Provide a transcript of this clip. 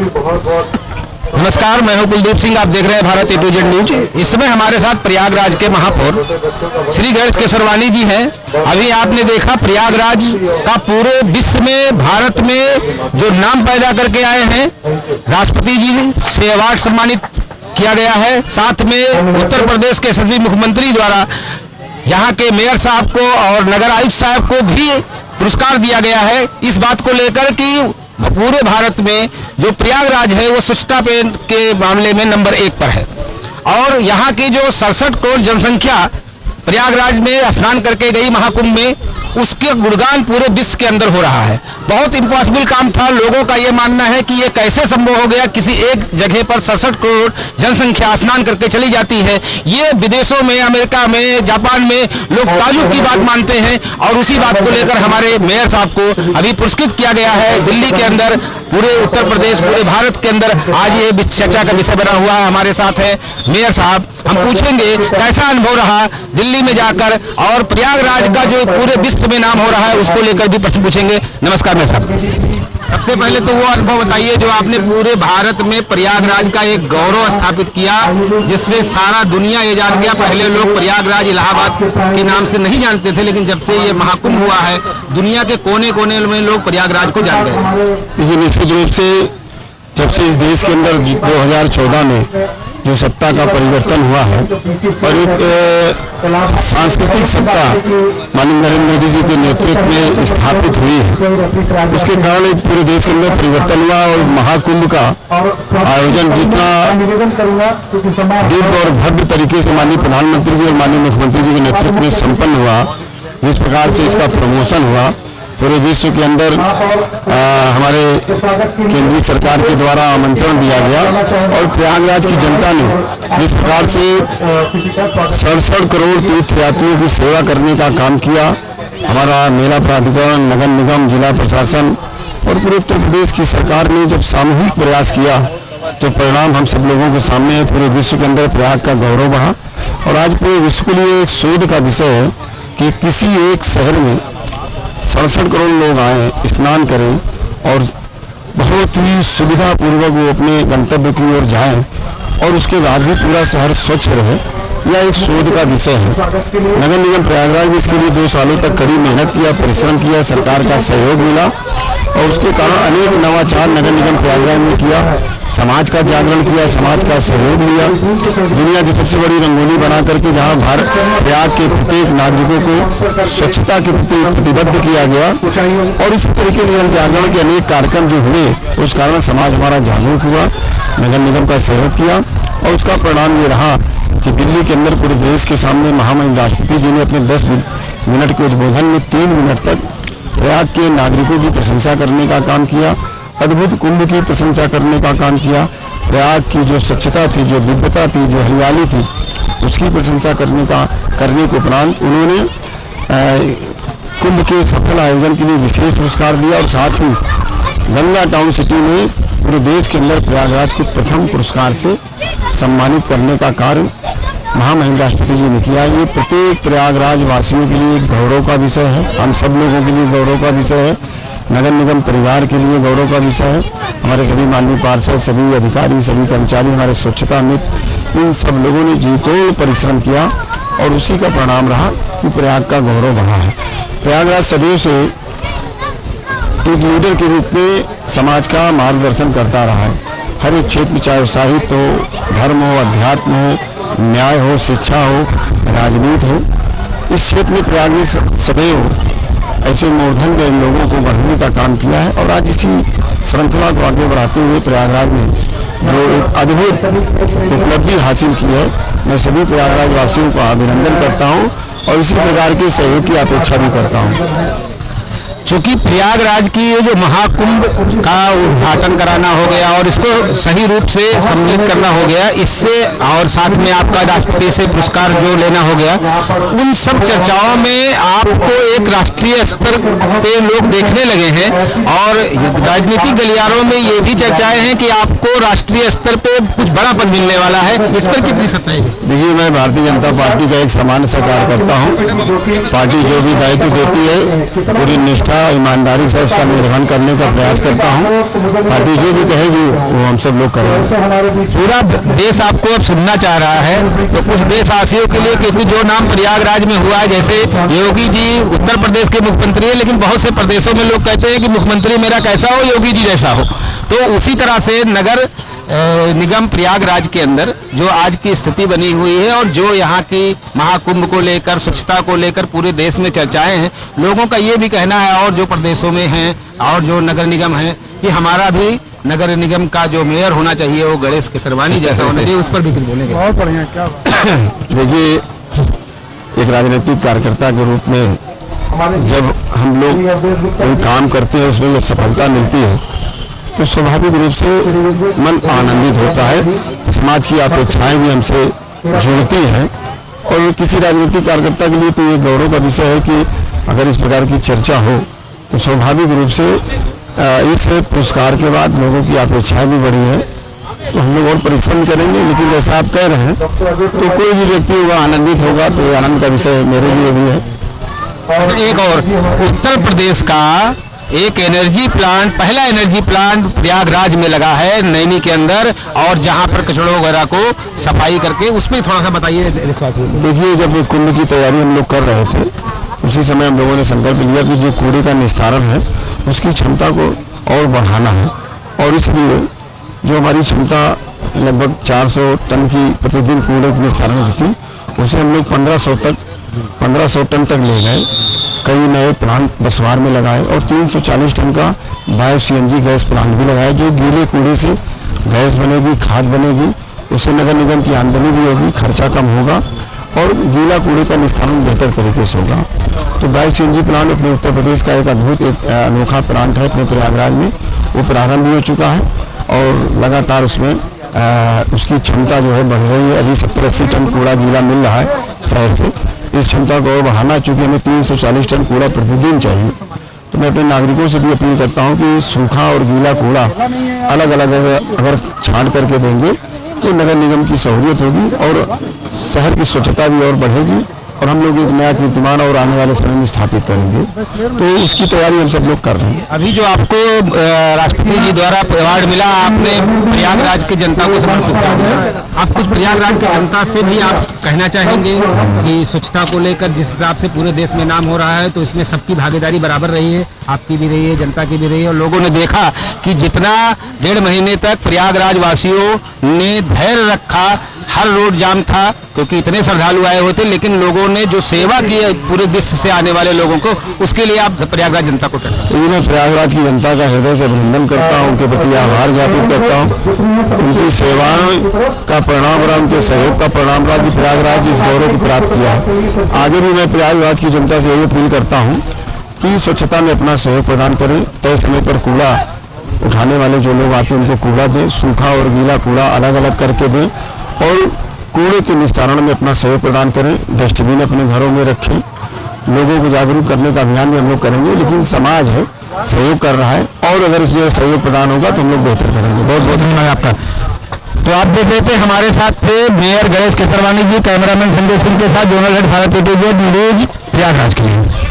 नमस्कार, मैं हूं कुलदीप सिंह। आप देख रहे हैं Bharat A to Z news. इस समय हमारे साथ प्रयागराज के महापौर श्री गणेश केसरवानी जी हैं। अभी आपने देखा प्रयागराज का पूरे विश्व में, भारत में जो नाम पैदा करके आए हैं, राष्ट्रपति जी से अवार्ड सम्मानित किया गया है। साथ में उत्तर प्रदेश के यशस्वी मुख्यमंत्री द्वारा यहाँ के मेयर साहब को और नगर आयुक्त साहब को भी पुरस्कार दिया गया है। इस बात को लेकर कि पूरे भारत में जो प्रयागराज है वो स्वच्छता के मामले में नंबर 1 पर है और यहाँ की जो 67 करोड़ जनसंख्या प्रयागराज में स्नान करके गई महाकुंभ में, उसके गुणगान पूरे विश्व के अंदर हो रहा है। बहुत इम्पॉसिबल काम था। लोगों का ये मानना है कि ये कैसे संभव हो गया, किसी एक जगह पर 67 करोड़ जनसंख्या स्नान करके चली जाती है। ये विदेशों में, अमेरिका में, जापान में लोग ताजुब की बात मानते हैं और उसी बात को लेकर हमारे मेयर साहब को अभी पुरस्कृत किया गया है। दिल्ली के अंदर, पूरे उत्तर प्रदेश, पूरे भारत के अंदर आज ये चर्चा का विषय बना हुआ है। हमारे साथ है मेयर साहब। हम पूछेंगे कैसा अनुभव रहा दिल्ली में जाकर और प्रयागराज का जो पूरे विश्व में नाम हो रहा है उसको लेकर भी प्रश्न पूछेंगे। नमस्कार मेयर साहब। सबसे पहले तो वो अनुभव बताइए जो आपने पूरे भारत में प्रयागराज का एक गौरव स्थापित किया, जिससे सारा दुनिया ये जान गया। पहले लोग प्रयागराज इलाहाबाद के नाम से नहीं जानते थे, लेकिन जब से ये महाकुंभ हुआ है दुनिया के कोने कोने में लोग प्रयागराज को जान गए। देखिए, निश्चित रूप से जब से इस देश के अंदर 2014 में जो सत्ता का परिवर्तन हुआ है और एक सांस्कृतिक सत्ता माननीय नरेंद्र मोदी जी के नेतृत्व में स्थापित हुई है, उसके कारण एक पूरे देश के अंदर परिवर्तन हुआ और महाकुंभ का आयोजन जितना दिव्य और भव्य तरीके से माननीय प्रधानमंत्री जी और माननीय मुख्यमंत्री जी के नेतृत्व में संपन्न हुआ, जिस प्रकार से इसका प्रमोशन हुआ पूरे विश्व के अंदर, हमारे केंद्रीय सरकार के द्वारा आमंत्रण दिया गया और प्रयागराज की जनता ने जिस प्रकार से 67 करोड़ तीर्थयात्रियों की सेवा करने का काम किया, हमारा मेला प्राधिकरण, नगर निगम, जिला प्रशासन और पूरे उत्तर प्रदेश की सरकार ने जब सामूहिक प्रयास किया तो परिणाम हम सब लोगों के सामने है। पूरे विश्व के अंदर प्रयाग का गौरव बढ़ा और आज पूरे विश्व के लिए एक शोध का विषय है कि किसी एक शहर में 67 करोड़ लोग आए, स्नान करें और बहुत ही सुविधापूर्वक वो अपने गंतव्य की ओर जाएं और उसके बाद भी पूरा शहर स्वच्छ रहे। यह एक शोध का विषय है। नगर निगम प्रयागराज ने इसके लिए 2 सालों तक कड़ी मेहनत किया, परिश्रम किया, सरकार का सहयोग मिला और उसके कारण अनेक नवाचार नगर निगम प्रयागराज ने किया, समाज का जागरण किया, समाज का सहयोग लिया। दुनिया की सबसे बड़ी रंगोली बना करके जहां भारत प्रयाग के प्रत्येक नागरिकों को स्वच्छता के प्रति प्रतिबद्ध किया गया और इसी तरीके से जन जागरण के अनेक कार्यक्रम जो हुए, उस कारण समाज हमारा जागरूक हुआ, नगर निगम का सहयोग किया और उसका परिणाम ये रहा कि दिल्ली के अंदर पूरे देश के सामने महामहिम राष्ट्रपति जी ने अपने 10 मिनट के उद्बोधन में 3 मिनट तक प्रयाग के नागरिकों की प्रशंसा करने का काम किया, अद्भुत कुंभ की प्रशंसा करने का काम किया, प्रयाग की जो स्वच्छता थी, जो दिव्यता थी, जो हरियाली थी, उसकी प्रशंसा करने के उपरांत उन्होंने कुंभ के सफल आयोजन के लिए विशेष पुरस्कार दिया और साथ ही गंगा टाउन सिटी में पूरे देश के अंदर प्रयागराज को प्रथम पुरस्कार से सम्मानित करने का कार्य महामहिम राष्ट्रपति जी ने किया। ये प्रत्येक प्रयागराज वासियों के लिए एक गौरव का विषय है, हम सब लोगों के लिए गौरव का विषय है, नगर निगम परिवार के लिए गौरव का विषय है। हमारे सभी माननीय पार्षद, सभी अधिकारी, सभी कर्मचारी, हमारे स्वच्छता मित्र, इन सब लोगों ने जी तोड़ परिश्रम किया और उसी का परिणाम रहा कि प्रयाग का गौरव बढ़ा है। प्रयागराज सदैव से एक लीडर के रूप में समाज का मार्गदर्शन करता रहा है, हर एक क्षेत्र में, चाहे साहित्य हो, धर्म हो, अध्यात्म हो, न्याय हो, शिक्षा हो, राजनीति हो। इस क्षेत्र में प्रयाग ने सदैव ऐसे मूर्धन्य लोगों को बढ़ने का काम किया है और आज इसी श्रृंखला को आगे बढ़ाते हुए प्रयागराज ने जो एक अद्भुत उपलब्धि हासिल की है, मैं सभी प्रयागराज वासियों का अभिनंदन करता हूँ और इसी प्रकार के सहयोग की अपेक्षा भी करता हूँ। चूंकि प्रयागराज की ये जो महाकुंभ का उद्घाटन कराना हो गया और इसको सही रूप से सम्मिलित करना हो गया, इससे और साथ में आपका राष्ट्रपति से पुरस्कार जो लेना हो गया, उन सब चर्चाओं में आपको एक राष्ट्रीय स्तर पे लोग देखने लगे हैं और राजनीतिक गलियारों में ये भी चर्चाएं हैं कि आपको राष्ट्रीय स्तर पे कुछ बड़ा पद मिलने वाला है। इस पर कितनी सत्ता है? देखिए, मैं भारतीय जनता पार्टी का एक सामान्य सा कार्यकर्ता हूँ। पार्टी जो भी दायित्व देती है पूरी निष्ठा ईमानदारी से उसका निर्वहन करने का प्रयास करता हूँ। पार्टी जो भी कहेगी वो हम सब लोग करेंगे। पूरा देश आपको अब सुनना चाह रहा है, तो कुछ देशवासियों के लिए, क्योंकि जो नाम प्रयागराज में हुआ है, जैसे योगी जी उत्तर प्रदेश के मुख्यमंत्री है, लेकिन बहुत से प्रदेशों में लोग कहते हैं कि मुख्यमंत्री मेरा कैसा हो, योगी जी जैसा हो। तो उसी तरह से नगर निगम प्रयागराज के अंदर जो आज की स्थिति बनी हुई है और जो यहाँ की महाकुंभ को लेकर, स्वच्छता को लेकर पूरे देश में चर्चाएं हैं, लोगों का ये भी कहना है और जो प्रदेशों में हैं और जो नगर निगम है कि हमारा भी नगर निगम का जो मेयर होना चाहिए वो गणेश केसरवानी जैसा होना चाहिए। उस पर भी कुछ बोलेंगे? बहुत बढ़िया। क्या देखिए, एक राजनीतिक कार्यकर्ता के रूप में जब हम लोग कोई काम करते हैं, उसमें जब सफलता मिलती है तो स्वाभाविक रूप से मन आनंदित होता है। समाज की अपेक्षाएं भी हमसे जुड़ती हैं और किसी राजनीतिक कार्यकर्ता के लिए तो ये गौरव का विषय है कि अगर इस प्रकार की चर्चा हो तो स्वाभाविक रूप से इस पुरस्कार के बाद लोगों की अपेक्षाएं भी बढ़ी है। तो हम लोग और परिश्रम करेंगे, लेकिन जैसा आप कह रहे हैं तो कोई भी व्यक्ति होगा आनंदित होगा, तो ये आनंद का विषय मेरे लिए भी है। एक और उत्तर प्रदेश का एक एनर्जी प्लांट, पहला एनर्जी प्लांट प्रयागराज में लगा है, नैनी के अंदर, और जहां पर कचड़ों वगैरह को सफाई करके, उसमें थोड़ा सा बताइए देशवासियों को। देखिए, जब कुंभ की तैयारी हम लोग कर रहे थे उसी समय हम लोगों ने संकल्प लिया कि जो कूड़े का निस्तारण है उसकी क्षमता को और बढ़ाना है, और इसलिए जो हमारी क्षमता लगभग 400 टन की प्रतिदिन कूड़े के निस्तारण की थी, उसे हम लोग 1500 टन तक ले गए। कई नए प्लांट बसवार में लगाए और 340 टन का बायो CNG गैस प्लांट भी लगाया, जो गीले कूड़े से गैस बनेगी, खाद बनेगी, उससे नगर निगम की आमदनी भी होगी, खर्चा कम होगा और गीला कूड़े का निस्तारण बेहतर तरीके से होगा। तो बायो CNG प्लांट अपने उत्तर प्रदेश का एक अद्भुत, एक अनोखा प्लांट है अपने प्रयागराज में, वो प्रारंभ भी हो चुका है और लगातार उसमें उसकी क्षमता जो है बढ़ रही है। अभी 70-80 टन कूड़ा गीला मिल रहा है शहर से। इस क्षमता को बढ़ाना, चूंकि हमें 340 टन कूड़ा प्रतिदिन चाहिए, तो मैं अपने नागरिकों से भी अपील करता हूं कि सूखा और गीला कूड़ा अलग अलग अगर छांट करके देंगे तो नगर निगम की सहूलियत होगी और शहर की स्वच्छता भी और बढ़ेगी और हम लोग एक नया कीर्तिमान और आने वाले समय में स्थापित करेंगे। तो उसकी तैयारी हम सब लोग कर रहे हैं। अभी जो आपको राष्ट्रपति जी द्वारा अवार्ड मिला, आपने प्रयागराज की जनता को समर्पित कर दिया। आप कुछ प्रयागराज की जनता से भी आप कहना चाहेंगे कि स्वच्छता को लेकर जिस हिसाब से पूरे देश में नाम हो रहा है, तो इसमें सबकी भागीदारी बराबर रही है, आपकी भी रही है, जनता की भी रही है, और लोगों ने देखा कि जितना 1.5 महीने तक प्रयागराज वासियों ने धैर्य रखा, हर रोड जाम था क्योंकि इतने श्रद्धालु आए हुए थे, लेकिन लोगों ने जो सेवा की है पूरे विश्व से आने वाले लोगों को, उसके लिए आप प्रयागराज जनता को कहते हैं? मैं प्रयागराज की जनता का हृदय से अभिनंदन करता हूं, उनके प्रति आभार ज्ञापित करता हूं। उनकी सेवाओं का परिणाम रहा, उनके सहयोग का परिणाम रहा कि प्रयागराज इस गौरव को प्राप्त किया है। आगे भी मैं प्रयागराज की जनता से यही अपील करता हूँ कि स्वच्छता में अपना सहयोग प्रदान करें। तय समय पर कूड़ा उठाने वाले जो लोग आते हैं उनको कूड़ा दें, सूखा और गीला कूड़ा अलग अलग करके दें और कूड़े के निस्तारण में अपना सहयोग प्रदान करें। डस्टबिन अपने घरों में रखें। लोगों को जागरूक करने का अभियान भी हम लोग करेंगे, लेकिन समाज है, सहयोग कर रहा है और अगर इसमें सहयोग प्रदान होगा तो हम लोग बेहतर करेंगे। बहुत बहुत धन्यवाद आपका। तो आप देख रहे थे, हमारे साथ थे मेयर गणेश केसरवानी जी, कैमरामैन संजय सिंह के साथ zonal head Bharat news Prayagraj के लिए।